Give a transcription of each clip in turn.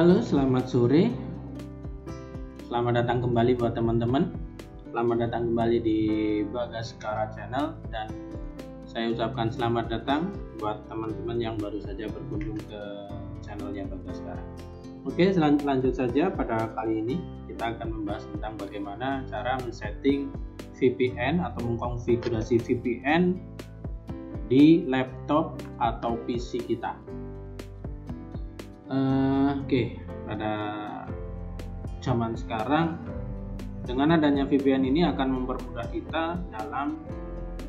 Halo, selamat sore. Selamat datang kembali buat teman-teman. Selamat datang kembali di Bagaskara Channel, dan saya ucapkan selamat datang buat teman-teman yang baru saja berkunjung ke channelnya Bagaskara. Oke, lanjut saja. Pada kali ini kita akan membahas tentang bagaimana cara men-setting VPN atau mengkonfigurasi VPN di laptop atau PC kita. Oke, pada zaman sekarang dengan adanya VPN ini akan mempermudah kita dalam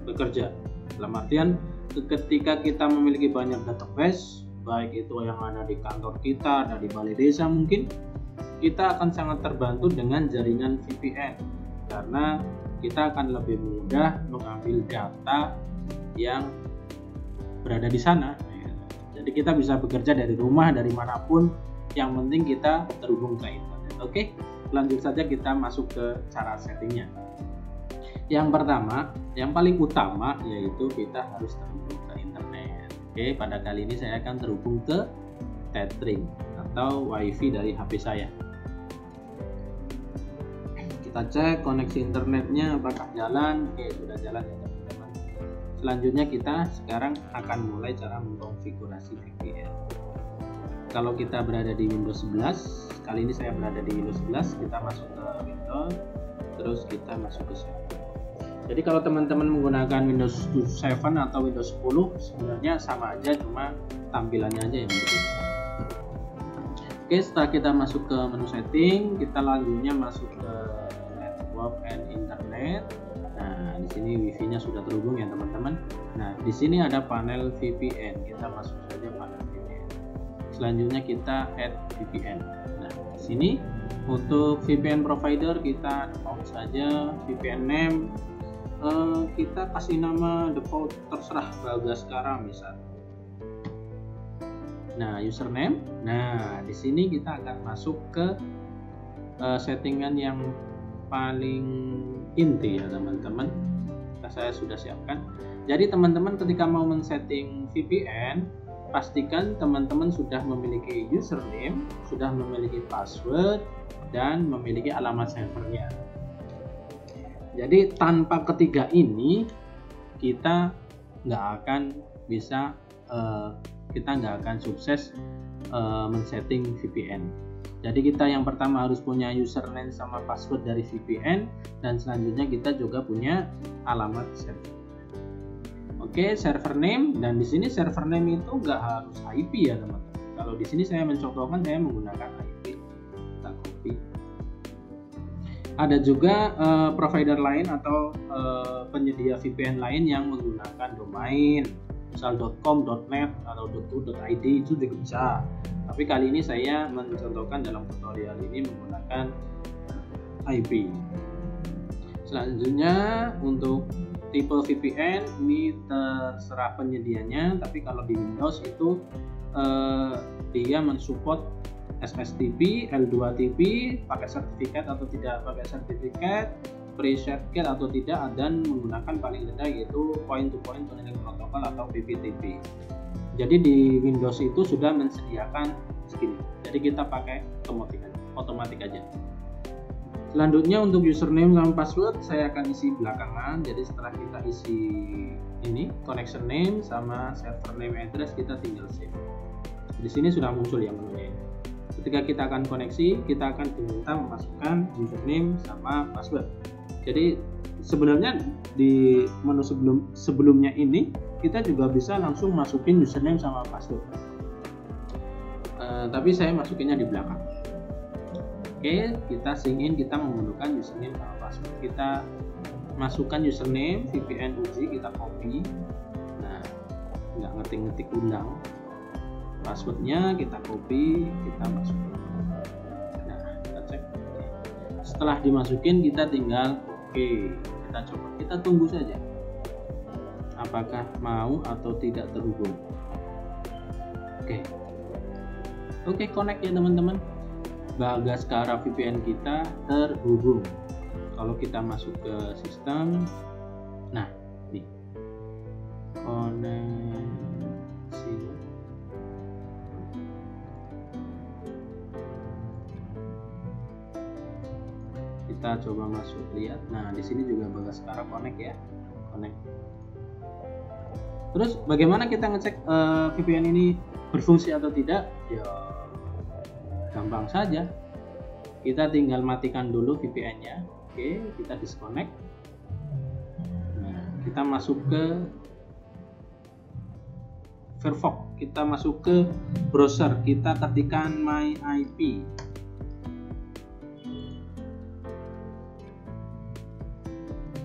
bekerja. Dalam artian ketika kita memiliki banyak database, baik itu yang ada di kantor kita, ada di balai desa mungkin, kita akan sangat terbantu dengan jaringan VPN karena kita akan lebih mudah mengambil data yang berada di sana. Jadi kita bisa bekerja dari rumah, dari manapun, yang penting kita terhubung ke internet. Oke, lanjut saja kita masuk ke cara settingnya. Yang pertama, yang paling utama yaitu kita harus terhubung ke internet. Oke, pada kali ini saya akan terhubung ke tethering atau wifi dari HP saya. Kita cek koneksi internetnya apakah jalan. Oke, sudah jalan ya teman-teman. Selanjutnya kita sekarang akan mulai cara mengkonfigurasi VPN. Kalau kita berada di Windows 11, kali ini saya berada di Windows 11, kita masuk ke Windows, terus kita masuk ke server. Jadi kalau teman-teman menggunakan Windows 7 atau Windows 10 sebenarnya sama aja, cuma tampilannya aja yang berbeda. Oke, setelah kita masuk ke menu setting, kita lanjutnya masuk ke network and internet. Nah, di sini wifi-nya sudah terhubung ya teman-teman. Nah, di sini ada panel VPN. Kita masuk saja panel VPN. Selanjutnya kita add VPN. Nah, di sini untuk VPN provider kita default saja VPN name. Kita kasih nama default terserah Bagaskara misal. Nah, username. Nah, di sini kita akan masuk ke settingan yang paling inti ya teman-teman. Saya sudah siapkan. Jadi teman-teman ketika mau men-setting VPN, pastikan teman-teman sudah memiliki username, sudah memiliki password, dan memiliki alamat servernya. Jadi tanpa ketiga ini kita nggak akan bisa, kita nggak akan sukses men-setting VPN. Jadi kita yang pertama harus punya username sama password dari VPN, dan selanjutnya kita juga punya alamat server. Oke, server name, dan di sini server name itu nggak harus IP ya teman-teman. Kalau di sini saya mencontohkan saya menggunakan IP. Kita copy. Ada juga provider lain atau penyedia VPN lain yang menggunakan domain, misal .com, .net atau .co.id, itu juga bisa. Tapi kali ini saya mencontohkan dalam tutorial ini menggunakan IP. Selanjutnya untuk tipe VPN ini terserah penyedianya, tapi kalau di Windows itu dia mensupport SSTP, L2TP, pakai sertifikat atau tidak pakai sertifikat, pre-certificate atau tidak, dan menggunakan paling rendah yaitu point-to-point tunneling protocol atau PPTP. Jadi di Windows itu sudah menyediakan segini. Jadi kita pakai otomatis aja. Selanjutnya untuk username sama password saya akan isi belakangan. Jadi setelah kita isi ini connection name sama server name address, kita tinggal save. Di sini sudah muncul ya menunya. Ketika kita akan koneksi, kita akan diminta memasukkan username sama password. Jadi sebenarnya di menu sebelumnya ini kita juga bisa langsung masukin username sama password. Tapi saya masukinnya di belakang. Oke, kita sign in, kita memerlukan username sama password. Kita masukkan username VPN Uji, kita copy. Nah, nggak ngetik ulang. Passwordnya kita copy, kita masukin. Nah, kita cek. Setelah dimasukin, kita tinggal oke. Kita coba, kita tunggu saja apakah mau atau tidak terhubung. Oke, connect ya teman-teman. Bagaskara VPN kita terhubung. Kalau kita masuk ke sistem, nah nih koneksi. Kita coba masuk, lihat. Nah, di sini juga Bagaskara connect ya, connect. Terus bagaimana kita ngecek VPN ini berfungsi atau tidak? Ya gampang saja. Kita tinggal matikan dulu VPN-nya. Oke, kita disconnect. Nah, kita masuk ke Firefox, kita masuk ke browser, kita ketikkan my IP.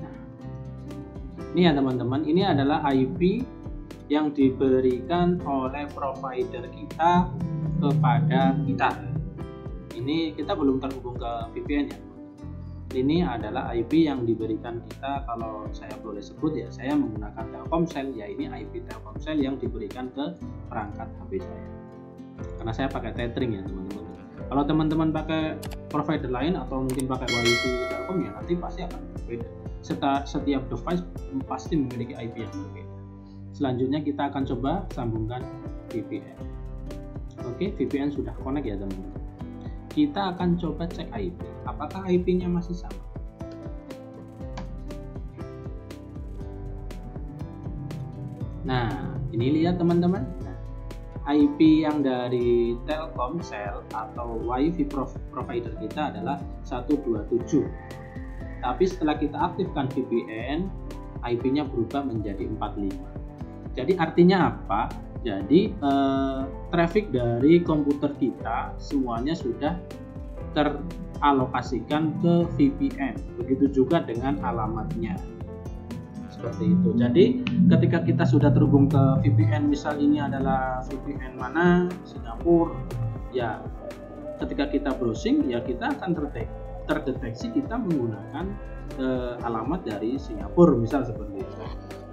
Nah, ini ya teman-teman, ini adalah IP yang diberikan oleh provider kita kepada kita. Ini kita belum terhubung ke VPN ya. Ini adalah IP yang diberikan kita, kalau saya boleh sebut ya, saya menggunakan Telkomsel, ya ini IP Telkomsel yang diberikan ke perangkat HP saya. Karena saya pakai tethering ya teman-teman. Kalau teman-teman pakai provider lain atau mungkin pakai WiFi Telkom ya nanti pasti akan berbeda. Setiap device pasti memiliki IP yang berbeda. Selanjutnya kita akan coba sambungkan VPN. Oke, VPN sudah connect ya teman-teman. Kita akan coba cek IP, apakah IP-nya masih sama. Nah, ini lihat teman-teman, IP yang dari Telkomsel atau WiFi provider kita adalah 127. Tapi setelah kita aktifkan VPN, IP-nya berubah menjadi 45. Jadi artinya apa? Jadi traffic dari komputer kita semuanya sudah teralokasikan ke VPN. Begitu juga dengan alamatnya. Seperti itu. Jadi ketika kita sudah terhubung ke VPN, misal ini adalah VPN mana, Singapura, ya ketika kita browsing ya kita akan terdeteksi kita menggunakan alamat dari Singapura, misal seperti itu.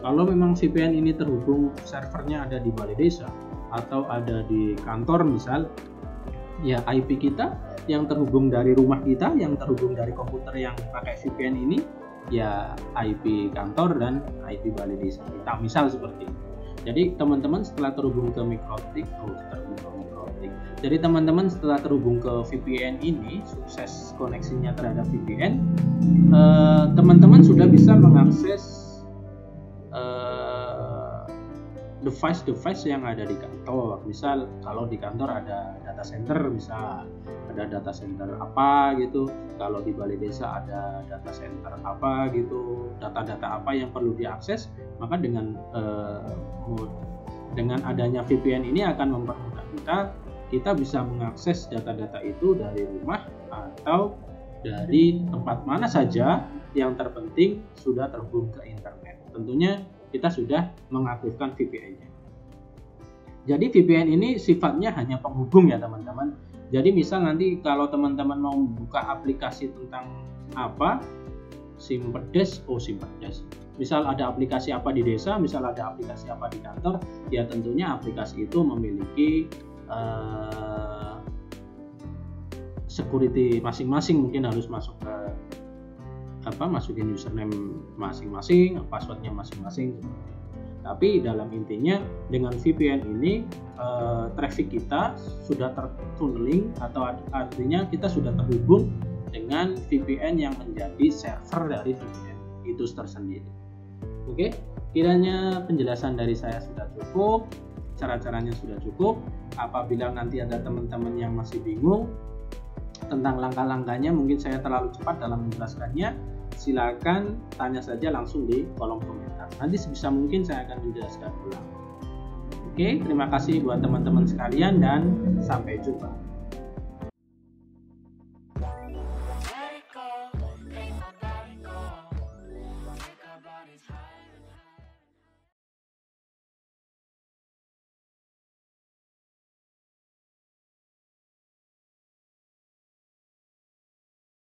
Kalau memang VPN ini terhubung, servernya ada di balai desa atau ada di kantor misal, ya IP kita yang terhubung dari rumah kita, yang terhubung dari komputer yang pakai VPN ini, ya IP kantor dan IP balai desa kita, misal seperti itu. Jadi teman-teman setelah terhubung ke mikrotik, jadi teman-teman setelah terhubung ke VPN ini, sukses koneksinya terhadap VPN, teman-teman sudah bisa mengakses device yang ada di kantor. Misal kalau di kantor ada data center, bisa ada data center apa gitu. Kalau di balai desa ada data center apa gitu, data-data apa yang perlu diakses, maka dengan adanya VPN ini akan mempermudah kita bisa mengakses data-data itu dari rumah atau dari tempat mana saja, yang terpenting sudah terhubung ke internet. Tentunya kita sudah mengaktifkan VPN-nya. Jadi VPN ini sifatnya hanya penghubung ya teman-teman. Jadi misal nanti kalau teman-teman mau buka aplikasi tentang apa, Simpedes. Misal ada aplikasi apa di desa, misal ada aplikasi apa di kantor, ya tentunya aplikasi itu memiliki security masing-masing, mungkin harus masuk ke masukin username masing-masing, passwordnya masing-masing. Tapi dalam intinya dengan VPN ini traffic kita sudah tertunneling, atau artinya kita sudah terhubung dengan VPN yang menjadi server dari VPN itu tersendiri. Oke, kiranya penjelasan dari saya sudah cukup, cara-caranya sudah cukup. Apabila nanti ada teman-teman yang masih bingung tentang langkah-langkahnya, mungkin saya terlalu cepat dalam menjelaskannya, silakan tanya saja langsung di kolom komentar. Nanti sebisa mungkin saya akan menjelaskan ulang. Oke, terima kasih buat teman-teman sekalian dan sampai jumpa.